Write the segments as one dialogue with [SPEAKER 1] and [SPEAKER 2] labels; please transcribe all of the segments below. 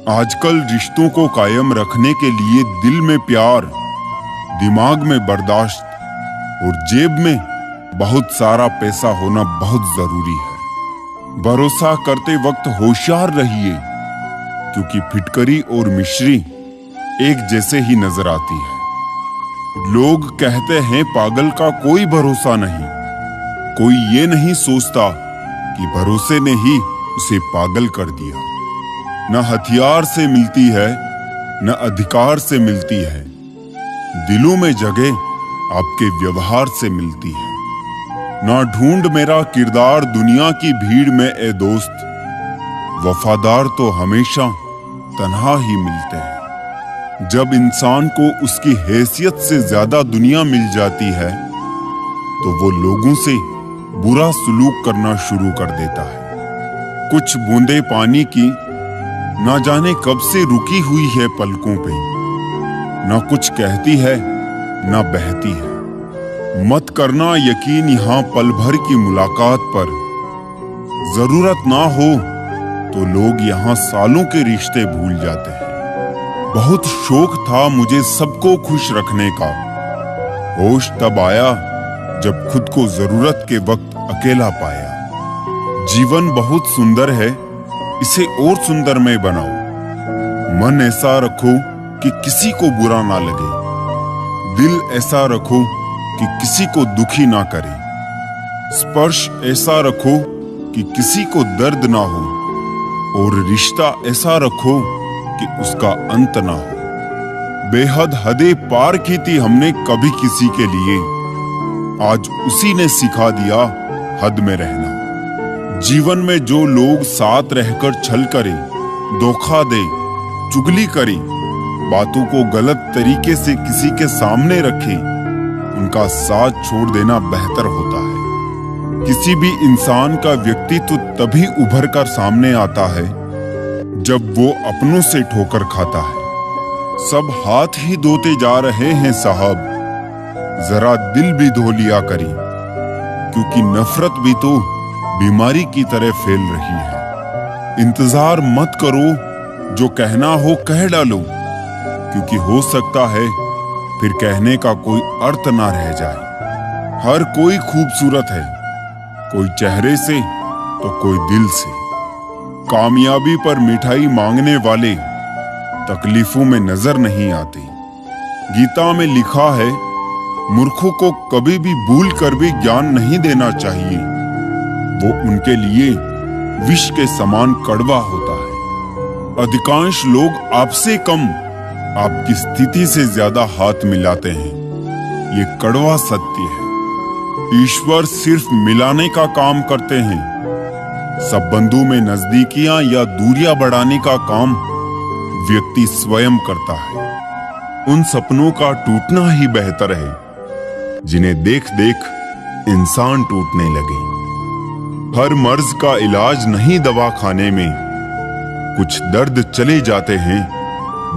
[SPEAKER 1] आजकल रिश्तों को कायम रखने के लिए दिल में प्यार, दिमाग में बर्दाश्त और जेब में बहुत सारा पैसा होना बहुत जरूरी है। भरोसा करते वक्त होशियार रहिए, क्योंकि फिटकरी और मिश्री एक जैसे ही नजर आती है। लोग कहते हैं पागल का कोई भरोसा नहीं। कोई ये नहीं सोचता कि भरोसे ने ही उसे पागल कर दिया। न हथियार से मिलती है, न अधिकार से मिलती है। दिलों में जगह आपके व्यवहार से मिलती है। ना ढूंढ मेरा किरदार दुनिया की भीड़ में ए दोस्त, वफादार तो हमेशा तन्हा ही मिलते हैं। जब इंसान को उसकी हैसियत से ज्यादा दुनिया मिल जाती है, तो वो लोगों से बुरा सलूक करना शुरू कर देता है। कुछ बूंदे पानी की ना जाने कब से रुकी हुई है पलकों पे, ना कुछ कहती है ना बहती है। मत करना यकीन यहाँ पल भर की मुलाकात पर। जरूरत ना हो तो लोग यहाँ सालों के रिश्ते भूल जाते हैं। बहुत शौक था मुझे सबको खुश रखने का। होश तब आया जब खुद को जरूरत के वक्त अकेला पाया। जीवन बहुत सुंदर है, इसे और सुंदर में बनाओ। मन ऐसा रखो कि किसी को बुरा ना लगे। दिल ऐसा रखो कि किसी को दुखी ना करे। स्पर्श ऐसा रखो कि किसी को दर्द ना हो। और रिश्ता ऐसा रखो कि उसका अंत ना हो। बेहद हदें पार की थी हमने कभी किसी के लिए, आज उसी ने सिखा दिया हद में रहना। जीवन में जो लोग साथ रहकर छल करे, धोखा दे, चुगली करे, बातों को गलत तरीके से किसी के सामने रखे, उनका साथ छोड़ देना बेहतर होता है। किसी भी इंसान का व्यक्तित्व तभी उभर कर सामने आता है जब वो अपनों से ठोकर खाता है। सब हाथ ही धोते जा रहे हैं साहब, जरा दिल भी धो लिया करी, क्योंकि नफरत भी तो बीमारी की तरह फैल रही है। इंतजार मत करो, जो कहना हो कह डालो, क्योंकि हो सकता है फिर कहने का कोई अर्थ ना रह जाए। हर कोई खूबसूरत है, कोई चेहरे से तो कोई दिल से। कामयाबी पर मिठाई मांगने वाले तकलीफों में नजर नहीं आते। गीता में लिखा है, मूर्खों को कभी भी भूल कर भी ज्ञान नहीं देना चाहिए, वो उनके लिए विष के समान कड़वा होता है। अधिकांश लोग आपसे कम आपकी स्थिति से ज्यादा हाथ मिलाते हैं, ये कड़वा सत्य है। ईश्वर सिर्फ मिलाने का काम करते हैं। संबंधों में नजदीकियां या दूरियां बढ़ाने का काम व्यक्ति स्वयं करता है। उन सपनों का टूटना ही बेहतर है जिन्हें देख देख इंसान टूटने लगे। हर मर्ज का इलाज नहीं दवा खाने में, कुछ दर्द चले जाते हैं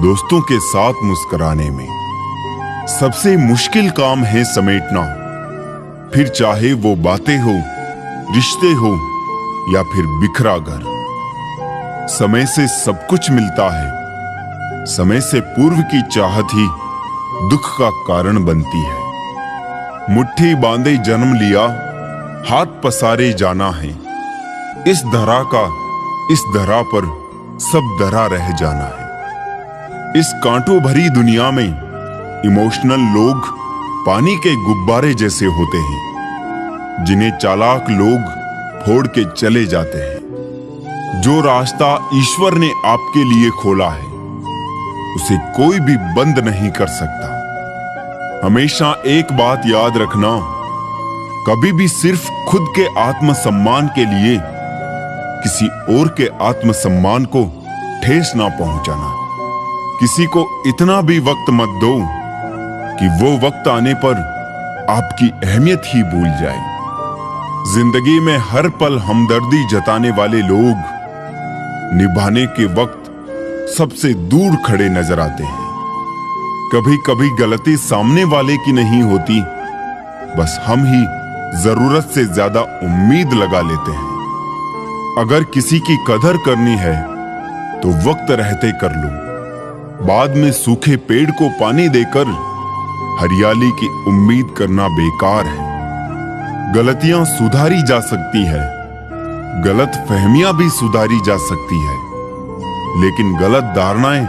[SPEAKER 1] दोस्तों के साथ मुस्कुराने में। सबसे मुश्किल काम है समेटना, फिर चाहे वो बातें हो, रिश्ते हो या फिर बिखरा घर। समय से सब कुछ मिलता है, समय से पूर्व की चाहत ही दुख का कारण बनती है। मुट्ठी बांधे जन्म लिया, हाथ पसारे जाना है। इस धरा का इस धरा पर सब धरा रह जाना है। इस कांटों भरी दुनिया में इमोशनल लोग पानी के गुब्बारे जैसे होते हैं, जिन्हें चालाक लोग फोड़ के चले जाते हैं। जो रास्ता ईश्वर ने आपके लिए खोला है, उसे कोई भी बंद नहीं कर सकता। हमेशा एक बात याद रखना, कभी भी सिर्फ खुद के आत्मसम्मान के लिए किसी और के आत्मसम्मान को ठेस ना पहुंचाना। किसी को इतना भी वक्त मत दो कि वो वक्त आने पर आपकी अहमियत ही भूल जाए। जिंदगी में हर पल हमदर्दी जताने वाले लोग निभाने के वक्त सबसे दूर खड़े नजर आते हैं। कभी कभी गलती सामने वाले की नहीं होती, बस हम ही जरूरत से ज्यादा उम्मीद लगा लेते हैं। अगर किसी की कदर करनी है तो वक्त रहते कर लो। बाद में सूखे पेड़ को पानी देकर हरियाली की उम्मीद करना बेकार है। गलतियां सुधारी जा सकती है, गलत फहमियां भी सुधारी जा सकती है, लेकिन गलत धारणाएं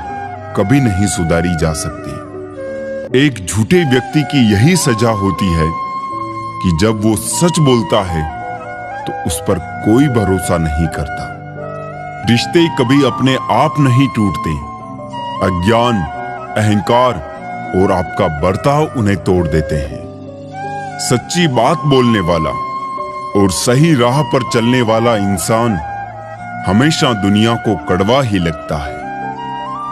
[SPEAKER 1] कभी नहीं सुधारी जा सकती। एक झूठे व्यक्ति की यही सजा होती है कि जब वो सच बोलता है तो उस पर कोई भरोसा नहीं करता। रिश्ते कभी अपने आप नहीं टूटते, अज्ञान, अहंकार और आपका बर्ताव उन्हें तोड़ देते हैं। सच्ची बात बोलने वाला और सही राह पर चलने वाला इंसान हमेशा दुनिया को कड़वा ही लगता है।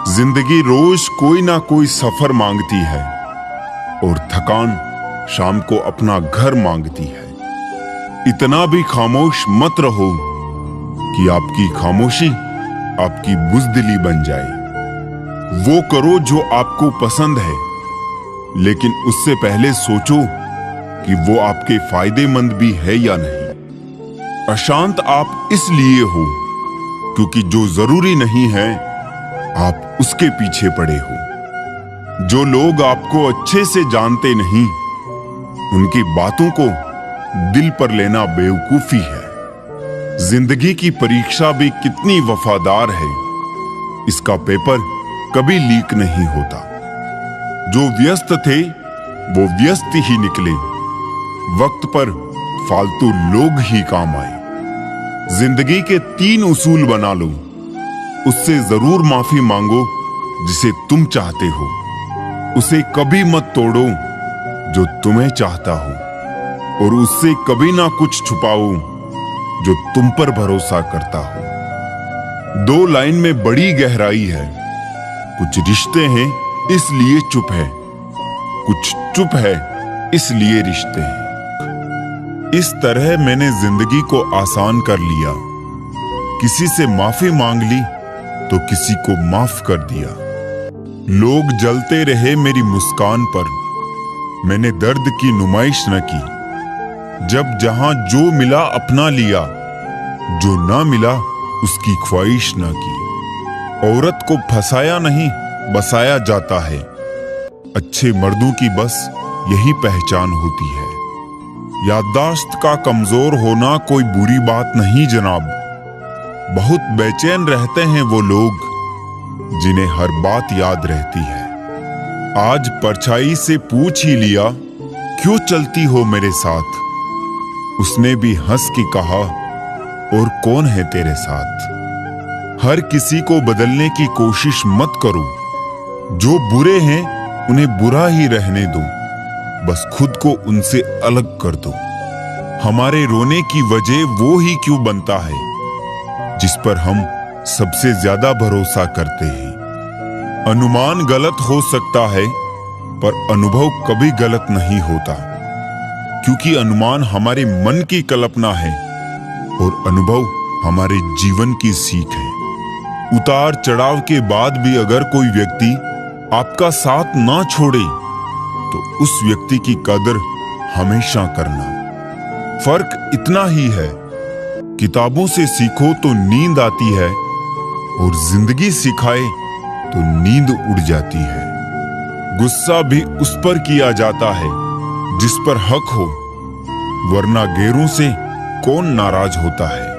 [SPEAKER 1] जिंदगी रोज कोई ना कोई सफर मांगती है और थकान शाम को अपना घर मांगती है। इतना भी खामोश मत रहो कि आपकी खामोशी आपकी बुज़दिली बन जाए। वो करो जो आपको पसंद है, लेकिन उससे पहले सोचो कि वो आपके फायदेमंद भी है या नहीं। अशांत आप इसलिए हो क्योंकि जो जरूरी नहीं है आप उसके पीछे पड़े हो। जो लोग आपको अच्छे से जानते नहीं, उनकी बातों को दिल पर लेना बेवकूफी है। जिंदगी की परीक्षा भी कितनी वफादार है, इसका पेपर कभी लीक नहीं होता। जो व्यस्त थे वो व्यस्त ही निकले, वक्त पर फालतू लोग ही काम आए। जिंदगी के 3 उसूल बना लो, उससे जरूर माफी मांगो जिसे तुम चाहते हो। उसे कभी मत तोड़ो जो तुम्हें चाहता हो, और उससे कभी ना कुछ छुपाओ जो तुम पर भरोसा करता हो। 2 लाइन में बड़ी गहराई है। कुछ रिश्ते हैं इसलिए चुप है, कुछ चुप है इसलिए रिश्ते हैं। इस तरह मैंने जिंदगी को आसान कर लिया। किसी से माफी मांग ली तो किसी को माफ कर दिया। लोग जलते रहे मेरी मुस्कान पर, मैंने दर्द की नुमाइश न की। जब जहां जो मिला अपना लिया, जो ना मिला उसकी ख्वाहिश ना की। औरत को फंसाया नहीं बसाया जाता है। अच्छे मर्दों की बस यही पहचान होती है। याददाश्त का कमजोर होना कोई बुरी बात नहीं जनाब। बहुत बेचैन रहते हैं वो लोग जिन्हें हर बात याद रहती है। आज परछाई से पूछ ही लिया, क्यों चलती हो मेरे साथ? उसने भी हंस के कहा, और कौन है तेरे साथ? हर किसी को बदलने की कोशिश मत करो। जो बुरे हैं उन्हें बुरा ही रहने दो, बस खुद को उनसे अलग कर दो। हमारे रोने की वजह वो ही क्यों बनता है जिस पर हम सबसे ज्यादा भरोसा करते हैं। अनुमान गलत हो सकता है, पर अनुभव कभी गलत नहीं होता, क्योंकि अनुमान हमारे मन की कल्पना है और अनुभव हमारे जीवन की सीख है। उतार चढ़ाव के बाद भी अगर कोई व्यक्ति आपका साथ ना छोड़े तो उस व्यक्ति की कदर हमेशा करना। फर्क इतना ही है, किताबों से सीखो तो नींद आती है और जिंदगी सिखाए तो नींद उड़ जाती है। गुस्सा भी उस पर किया जाता है जिस पर हक हो, वरना गैरों से कौन नाराज होता है।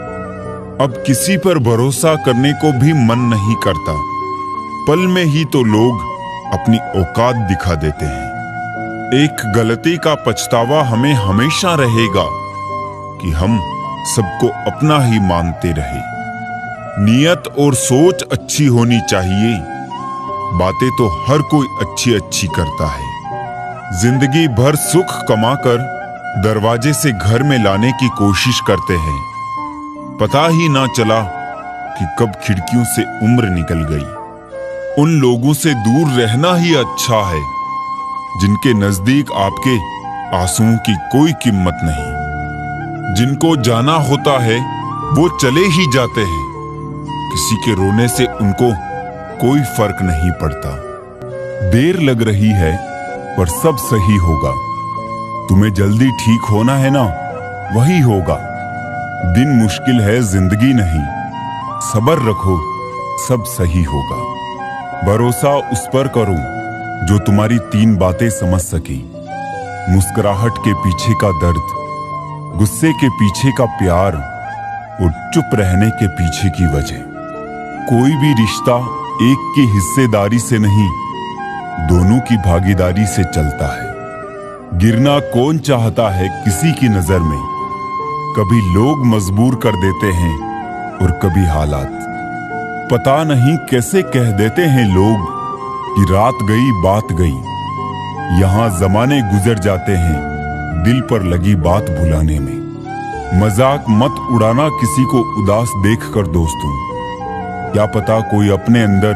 [SPEAKER 1] अब किसी पर भरोसा करने को भी मन नहीं करता। पल में ही तो लोग अपनी औकात दिखा देते हैं। एक गलती का पछतावा हमें हमेशा रहेगा कि हम सबको अपना ही मानते रहे। नियत और सोच अच्छी होनी चाहिए। बातें तो हर कोई अच्छी अच्छी करता है। जिंदगी भर सुख कमाकर दरवाजे से घर में लाने की कोशिश करते हैं, पता ही ना चला कि कब खिड़कियों से उम्र निकल गई। उन लोगों से दूर रहना ही अच्छा है जिनके नजदीक आपके आंसुओं की कोई कीमत नहीं। जिनको जाना होता है वो चले ही जाते हैं। किसी के रोने से उनको कोई फर्क नहीं पड़ता। देर लग रही है पर सब सही होगा। तुम्हें जल्दी ठीक होना है ना, वही होगा। दिन मुश्किल है जिंदगी नहीं। सब्र रखो, सब सही होगा। भरोसा उस पर करो जो तुम्हारी 3 बातें समझ सके। मुस्कुराहट के पीछे का दर्द, गुस्से के पीछे का प्यार और चुप रहने के पीछे की वजह। कोई भी रिश्ता एक की हिस्सेदारी से नहीं, दोनों की भागीदारी से चलता है। गिरना कौन चाहता है किसी की नजर में? कभी लोग मजबूर कर देते हैं और कभी हालात। पता नहीं कैसे कह देते हैं लोग कि रात गई बात गई। यहां जमाने गुजर जाते हैं दिल पर लगी बात भुलाने में। मजाक मत उड़ाना किसी को उदास देखकर दोस्तों। क्या पता कोई अपने अंदर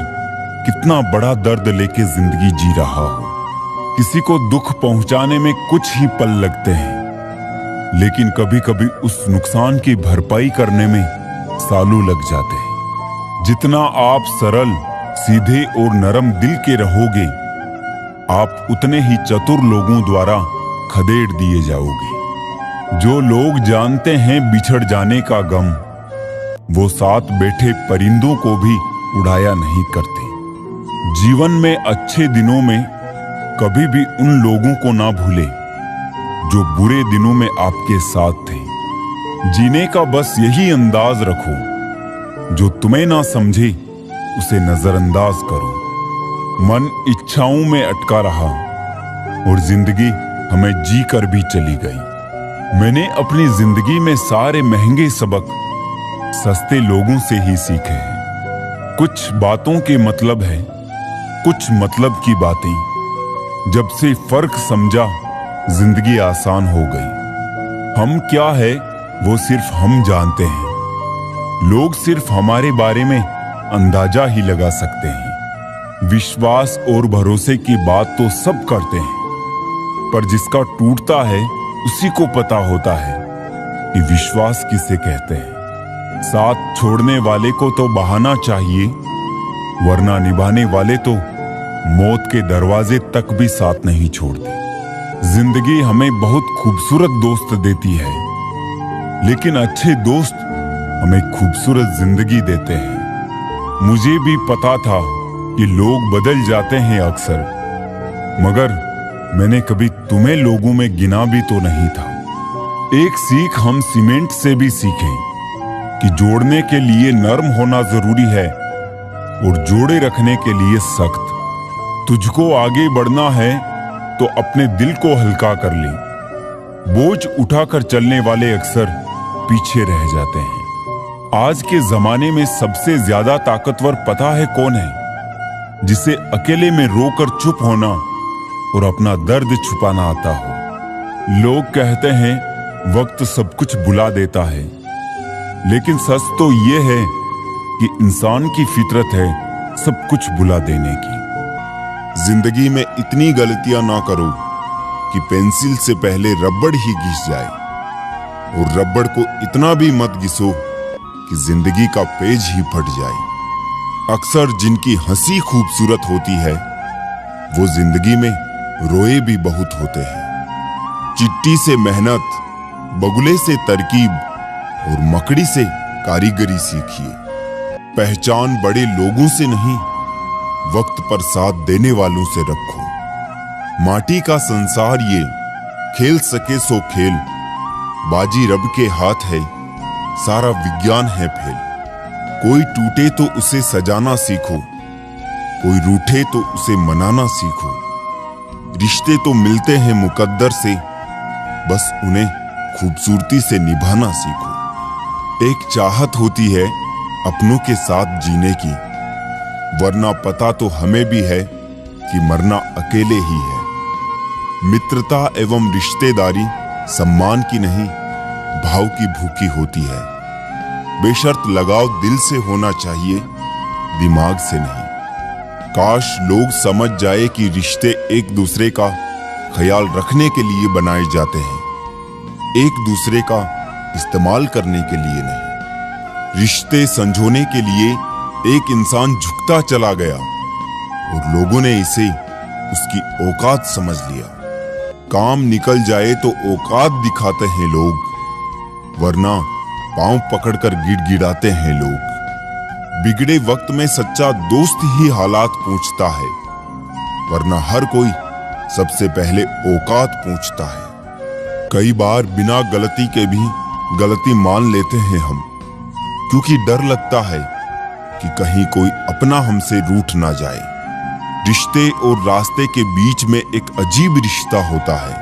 [SPEAKER 1] कितना बड़ा दर्द लेके जिंदगी जी रहा हो। किसी को दुख पहुंचाने में कुछ ही पल लगते हैं, लेकिन कभी कभी उस नुकसान की भरपाई करने में सालों लग जाते हैं। जितना आप सरल, सीधे और नरम दिल के रहोगे, आप उतने ही चतुर लोगों द्वारा खदेड़ दिए जाओगे। जो लोग जानते हैं बिछड़ जाने का गम, वो साथ बैठे परिंदों को भी उड़ाया नहीं करते। जीवन में अच्छे दिनों में कभी भी उन लोगों को ना भूले जो बुरे दिनों में आपके साथ थे। जीने का बस यही अंदाज रखो, जो तुम्हें ना समझे उसे नजरअंदाज करो। मन इच्छाओं में अटका रहा और जिंदगी हमें जी कर भी चली गई। मैंने अपनी जिंदगी में सारे महंगे सबक सस्ते लोगों से ही सीखे हैं। कुछ बातों के मतलब है, कुछ मतलब की बातें। जब से फर्क समझा जिंदगी आसान हो गई। हम क्या है वो सिर्फ हम जानते हैं। लोग सिर्फ हमारे बारे में अंदाजा ही लगा सकते हैं। विश्वास और भरोसे की बात तो सब करते हैं, पर जिसका टूटता है उसी को पता होता है कि विश्वास किसे कहते हैं। साथ छोड़ने वाले को तो बहाना चाहिए, वरना निभाने वाले तो मौत के दरवाजे तक भी साथ नहीं छोड़ते। जिंदगी हमें बहुत खूबसूरत दोस्त देती है, लेकिन अच्छे दोस्त हमें खूबसूरत जिंदगी देते हैं। मुझे भी पता था कि लोग बदल जाते हैं अक्सर, मगर मैंने कभी तुम्हें लोगों में गिना भी तो नहीं था। एक सीख हम सीमेंट से भी सीखें कि जोड़ने के लिए नरम होना जरूरी है और जोड़े रखने के लिए सख्त। तुझको आगे बढ़ना है तो अपने दिल को हल्का कर ले। बोझ उठाकर चलने वाले अक्सर पीछे रह जाते हैं। आज के जमाने में सबसे ज्यादा ताकतवर पता है कौन है? जिसे अकेले में रोकर चुप होना और अपना दर्द छुपाना आता हो। लोग कहते हैं वक्त सब कुछ भुला देता है, लेकिन सच तो ये है कि इंसान की फितरत है सब कुछ भुला देने की। जिंदगी में इतनी गलतियां ना करो कि पेंसिल से पहले रबड़ ही घिस जाए, और रबड़ को इतना भी मत घिसो कि जिंदगी का पेज ही फट जाए। अक्सर जिनकी हंसी खूबसूरत होती है, वो जिंदगी में रोए भी बहुत होते हैं। चिट्ठी से मेहनत, बगुले से तरकीब और मकड़ी से कारीगरी सीखिए। पहचान बड़े लोगों से नहीं, वक्त पर साथ देने वालों से रखो। माटी का संसार ये, खेल सके सो खेल, बाजी रब के हाथ है, सारा विज्ञान है फेल। कोई टूटे तो उसे सजाना सीखो, कोई रूठे तो उसे मनाना सीखो। रिश्ते तो मिलते हैं मुकद्दर से, बस उन्हें खूबसूरती से निभाना सीखो। एक चाहत होती है अपनों के साथ जीने की, वरना पता तो हमें भी है कि मरना अकेले ही है। मित्रता एवं रिश्तेदारी सम्मान की नहीं, भाव की भूखी होती है। बेशर्त लगाव दिल से होना चाहिए, दिमाग से नहीं। काश लोग समझ जाए कि रिश्ते एक दूसरे का ख्याल रखने के लिए बनाए जाते हैं, एक दूसरे का इस्तेमाल करने के लिए नहीं। रिश्ते संजोने के लिए एक इंसान झुकता चला गया और लोगों ने इसे उसकी औकात समझ लिया। काम निकल जाए तो औकात दिखाते हैं लोग, वरना पांव पकड़कर गिड़गिड़ाते हैं लोग। बिगड़े वक्त में सच्चा दोस्त ही हालात पूछता है, वरना हर कोई सबसे पहले औकात पूछता है। कई बार बिना गलती के भी गलती मान लेते हैं हम, क्योंकि डर लगता है कि कहीं कोई अपना हमसे रूठ ना जाए। रिश्ते और रास्ते के बीच में एक अजीब रिश्ता होता है।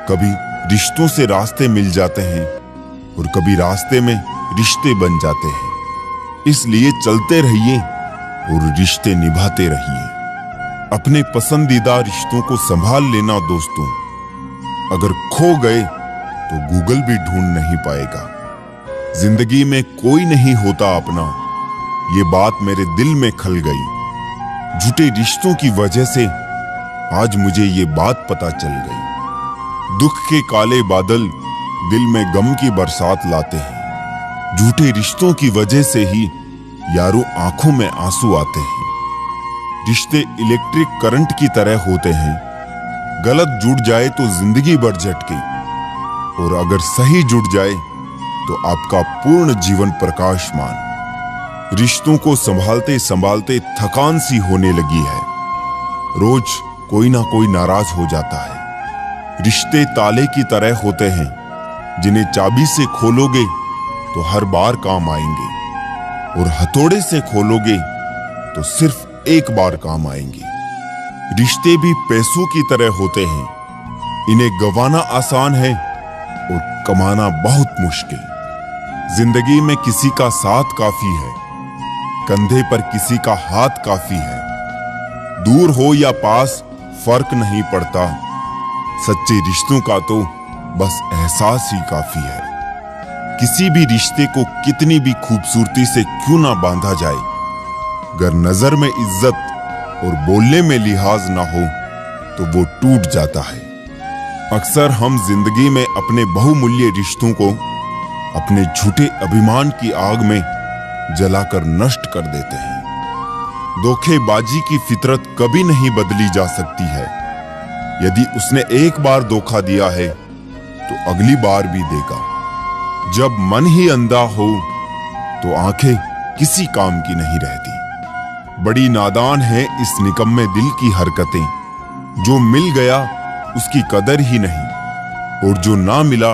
[SPEAKER 1] कभी रिश्तों से रास्ते मिल जाते हैं और कभी रास्ते में रिश्ते बन जाते हैं। इसलिए चलते रहिए और रिश्ते निभाते रहिए। अपने पसंदीदा रिश्तों को संभाल लेना दोस्तों। अगर खो गए तो गूगल भी ढूंढ नहीं पाएगा। जिंदगी में कोई नहीं होता अपना, ये बात मेरे दिल में खल गई। झूठे रिश्तों की वजह से आज मुझे ये बात पता चल गई। दुख के काले बादल दिल में गम की बरसात लाते हैं। झूठे रिश्तों की वजह से ही यारों आंखों में आंसू आते हैं। रिश्ते इलेक्ट्रिक करंट की तरह होते हैं। गलत जुड़ जाए तो जिंदगी भर झटके, और अगर सही जुड़ जाए तो आपका पूर्ण जीवन प्रकाशमान। रिश्तों को संभालते संभालते थकान सी होने लगी है। रोज कोई ना कोई नाराज हो जाता है। रिश्ते ताले की तरह होते हैं, जिन्हें चाबी से खोलोगे तो हर बार काम आएंगे, और हथौड़े से खोलोगे तो सिर्फ एक बार काम आएंगे। रिश्ते भी पैसों की तरह होते हैं। इन्हें गंवाना आसान है और कमाना बहुत मुश्किल। जिंदगी में किसी का साथ काफी है, कंधे पर किसी का हाथ काफी है। दूर हो या पास फर्क नहीं पड़ता, सच्चे रिश्तों का तो बस एहसास ही काफी है। किसी भी रिश्ते को कितनी भी खूबसूरती से क्यों ना बांधा जाए, अगर नजर में इज्जत और बोलने में लिहाज ना हो तो वो टूट जाता है। अक्सर हम जिंदगी में अपने बहुमूल्य रिश्तों को अपने झूठे अभिमान की आग में जलाकर नष्ट कर देते हैं। धोखेबाजी की फितरत कभी नहीं बदली जा सकती है। यदि उसने एक बार धोखा दिया है तो अगली बार भी देगा। जब मन ही अंधा हो तो आंखें किसी काम की नहीं रहती। बड़ी नादान है इस निकम्मे दिल की हरकतें। जो मिल गया उसकी कदर ही नहीं, और जो ना मिला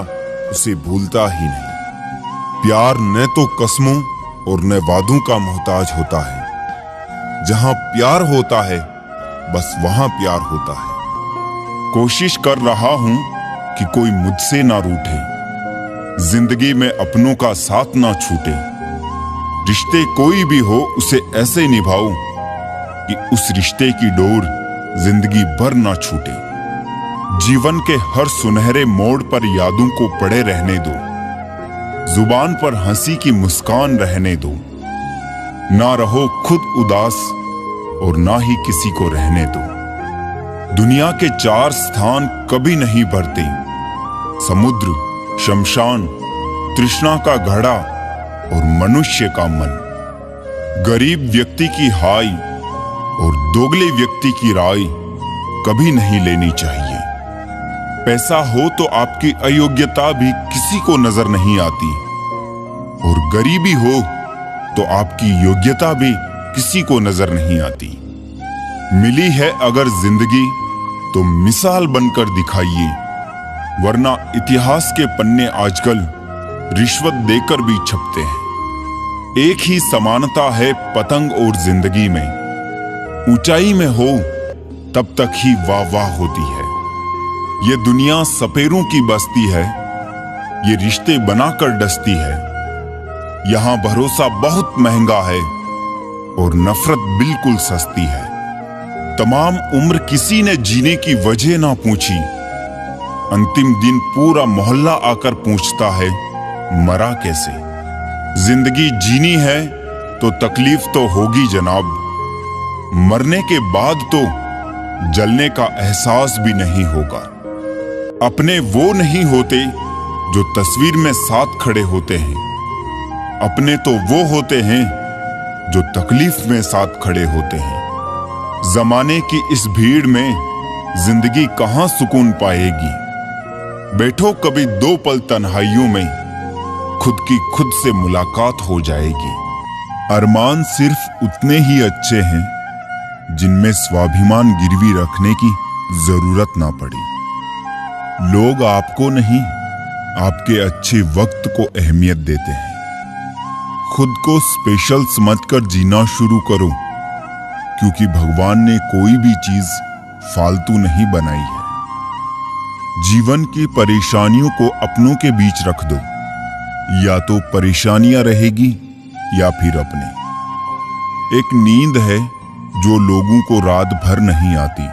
[SPEAKER 1] उसे भूलता ही नहीं। प्यार न तो कस्मों और न वादों का मोहताज होता है। जहां प्यार होता है बस वहां प्यार होता है। कोशिश कर रहा हूं कि कोई मुझसे ना रूठे, जिंदगी में अपनों का साथ ना छूटे। रिश्ते कोई भी हो उसे ऐसे निभाओ कि उस रिश्ते की डोर जिंदगी भर ना छूटे। जीवन के हर सुनहरे मोड़ पर यादों को पड़े रहने दो। जुबान पर हंसी की मुस्कान रहने दो। ना रहो खुद उदास और ना ही किसी को रहने दो। दुनिया के चार स्थान कभी नहीं भरते, समुद्र, शमशान, तृष्णा का घड़ा और मनुष्य का मन। गरीब व्यक्ति की हाय और दोगले व्यक्ति की राय कभी नहीं लेनी चाहिए। पैसा हो तो आपकी अयोग्यता भी किसी को नजर नहीं आती, और गरीबी हो तो आपकी योग्यता भी किसी को नजर नहीं आती। मिली है अगर जिंदगी तो मिसाल बनकर दिखाइए, वरना इतिहास के पन्ने आजकल रिश्वत देकर भी छपते हैं। एक ही समानता है पतंग और जिंदगी में। ऊंचाई में हो तब तक ही वाह वाह होती है। ये दुनिया सपेरों की बस्ती है, ये रिश्ते बनाकर डसती है। यहां भरोसा बहुत महंगा है और नफरत बिल्कुल सस्ती है। तमाम उम्र किसी ने जीने की वजह ना पूछी, अंतिम दिन पूरा मोहल्ला आकर पूछता है मरा कैसे। जिंदगी जीनी है तो तकलीफ तो होगी जनाब, मरने के बाद तो जलने का एहसास भी नहीं होगा। अपने वो नहीं होते जो तस्वीर में साथ खड़े होते हैं, अपने तो वो होते हैं जो तकलीफ में साथ खड़े होते हैं। जमाने की इस भीड़ में जिंदगी कहां सुकून पाएगी। बैठो कभी दो पल तन्हाइयों में, खुद की खुद से मुलाकात हो जाएगी। अरमान सिर्फ उतने ही अच्छे हैं जिनमें स्वाभिमान गिरवी रखने की जरूरत ना पड़े। लोग आपको नहीं, आपके अच्छे वक्त को अहमियत देते हैं। खुद को स्पेशल समझकर जीना शुरू करो, क्योंकि भगवान ने कोई भी चीज फालतू नहीं बनाई है। जीवन की परेशानियों को अपनों के बीच रख दो, या तो परेशानियां रहेगी या फिर अपने। एक नींद है जो लोगों को रात भर नहीं आती,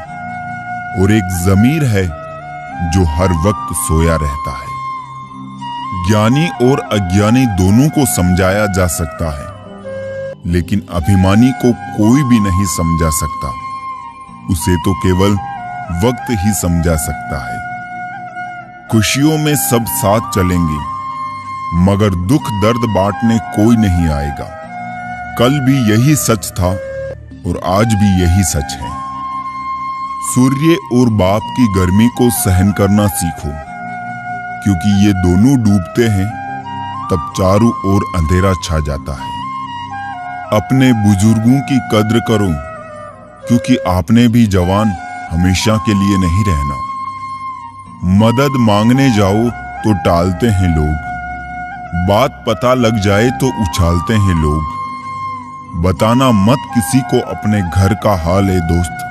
[SPEAKER 1] और एक ज़मीर है जो हर वक्त सोया रहता है। ज्ञानी और अज्ञानी दोनों को समझाया जा सकता है, लेकिन अभिमानी को कोई भी नहीं समझा सकता। उसे तो केवल वक्त ही समझा सकता है। खुशियों में सब साथ चलेंगे, मगर दुख दर्द बांटने कोई नहीं आएगा। कल भी यही सच था और आज भी यही सच है। सूर्य और बाप की गर्मी को सहन करना सीखो, क्योंकि ये दोनों डूबते हैं तब चारों ओर अंधेरा छा जाता है। अपने बुजुर्गों की कद्र करो, क्योंकि आपने भी जवान हमेशा के लिए नहीं रहना। मदद मांगने जाओ तो टालते हैं लोग, बात पता लग जाए तो उछालते हैं लोग। बताना मत किसी को अपने घर का हाल है दोस्त,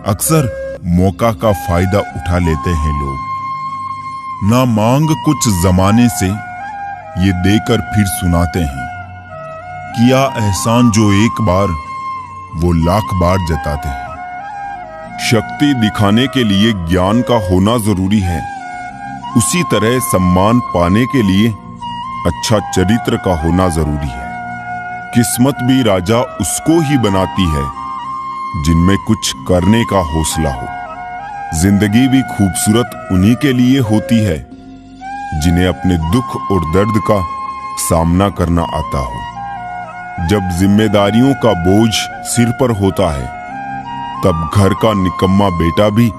[SPEAKER 1] अक्सर मौका का फायदा उठा लेते हैं लोग। ना मांग कुछ जमाने से, ये देकर फिर सुनाते हैं। किया एहसान जो एक बार, वो लाख बार जताते हैं। शक्ति दिखाने के लिए ज्ञान का होना जरूरी है, उसी तरह सम्मान पाने के लिए अच्छा चरित्र का होना जरूरी है। किस्मत भी राजा उसको ही बनाती है जिनमें कुछ करने का हौसला हो। जिंदगी भी खूबसूरत उन्हीं के लिए होती है जिन्हें अपने दुख और दर्द का सामना करना आता हो। जब जिम्मेदारियों का बोझ सिर पर होता है, तब घर का निकम्मा बेटा भी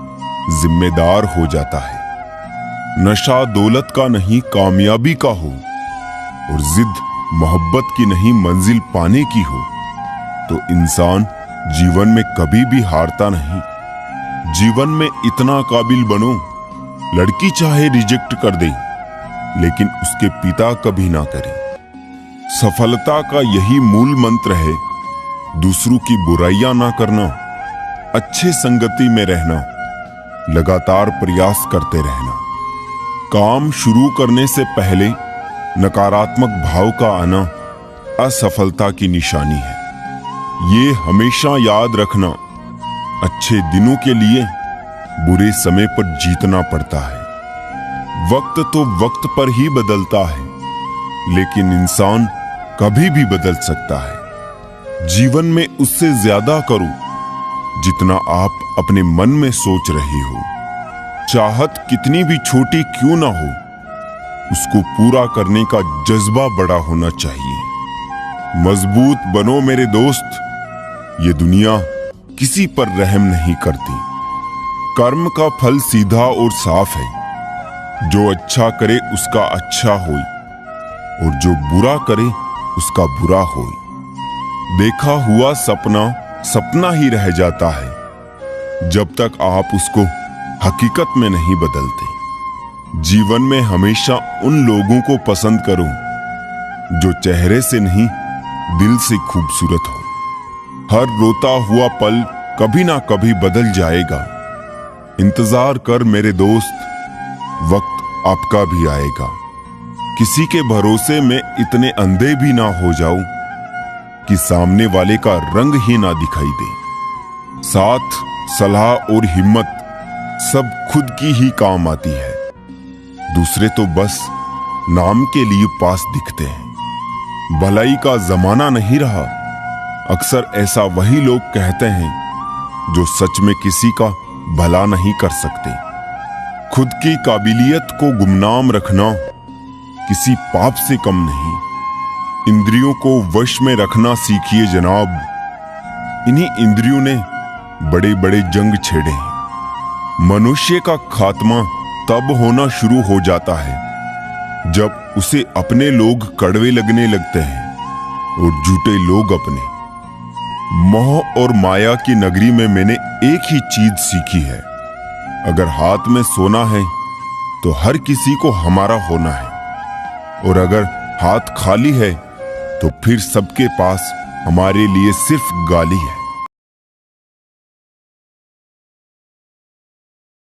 [SPEAKER 1] जिम्मेदार हो जाता है। नशा दौलत का नहीं कामयाबी का हो, और जिद मोहब्बत की नहीं मंजिल पाने की हो, तो इंसान जीवन में कभी भी हारता नहीं। जीवन में इतना काबिल बनो, लड़की चाहे रिजेक्ट कर दे, लेकिन उसके पिता कभी ना करे। सफलता का यही मूल मंत्र है, दूसरों की बुराइयां ना करना, अच्छे संगति में रहना, लगातार प्रयास करते रहना। काम शुरू करने से पहले नकारात्मक भाव का आना असफलता की निशानी है। ये हमेशा याद रखना, अच्छे दिनों के लिए बुरे समय पर जीतना पड़ता है। वक्त तो वक्त पर ही बदलता है, लेकिन इंसान कभी भी बदल सकता है। जीवन में उससे ज्यादा करो जितना आप अपने मन में सोच रहे हो। चाहत कितनी भी छोटी क्यों ना हो, उसको पूरा करने का जज्बा बड़ा होना चाहिए। मजबूत बनो मेरे दोस्त, ये दुनिया किसी पर रहम नहीं करती। कर्म का फल सीधा और साफ है, जो अच्छा करे उसका अच्छा होए, और जो बुरा करे उसका बुरा होए। देखा हुआ सपना सपना ही रह जाता है, जब तक आप उसको हकीकत में नहीं बदलते। जीवन में हमेशा उन लोगों को पसंद करो जो चेहरे से नहीं, दिल से खूबसूरत हो। हर रोता हुआ पल कभी ना कभी बदल जाएगा। इंतजार कर मेरे दोस्त, वक्त आपका भी आएगा। किसी के भरोसे में इतने अंधे भी ना हो जाओ कि सामने वाले का रंग ही ना दिखाई दे। साथ, सलाह और हिम्मत सब खुद की ही काम आती है। दूसरे तो बस नाम के लिए पास दिखते हैं। भलाई का जमाना नहीं रहा। अक्सर ऐसा वही लोग कहते हैं जो सच में किसी का भला नहीं कर सकते। खुद की काबिलियत को गुमनाम रखना किसी पाप से कम नहीं। इंद्रियों को वश में रखना सीखिए जनाब। इन्हीं इंद्रियों ने बड़े बड़े जंग छेड़े हैं। मनुष्य का खात्मा तब होना शुरू हो जाता है जब उसे अपने लोग कड़वे लगने लगते हैं। और झूठे लोग अपने। मोह और माया की नगरी में मैंने एक ही चीज सीखी है, अगर हाथ में सोना है तो हर किसी को हमारा होना है, और अगर हाथ खाली है तो फिर सबके पास हमारे लिए सिर्फ गाली है।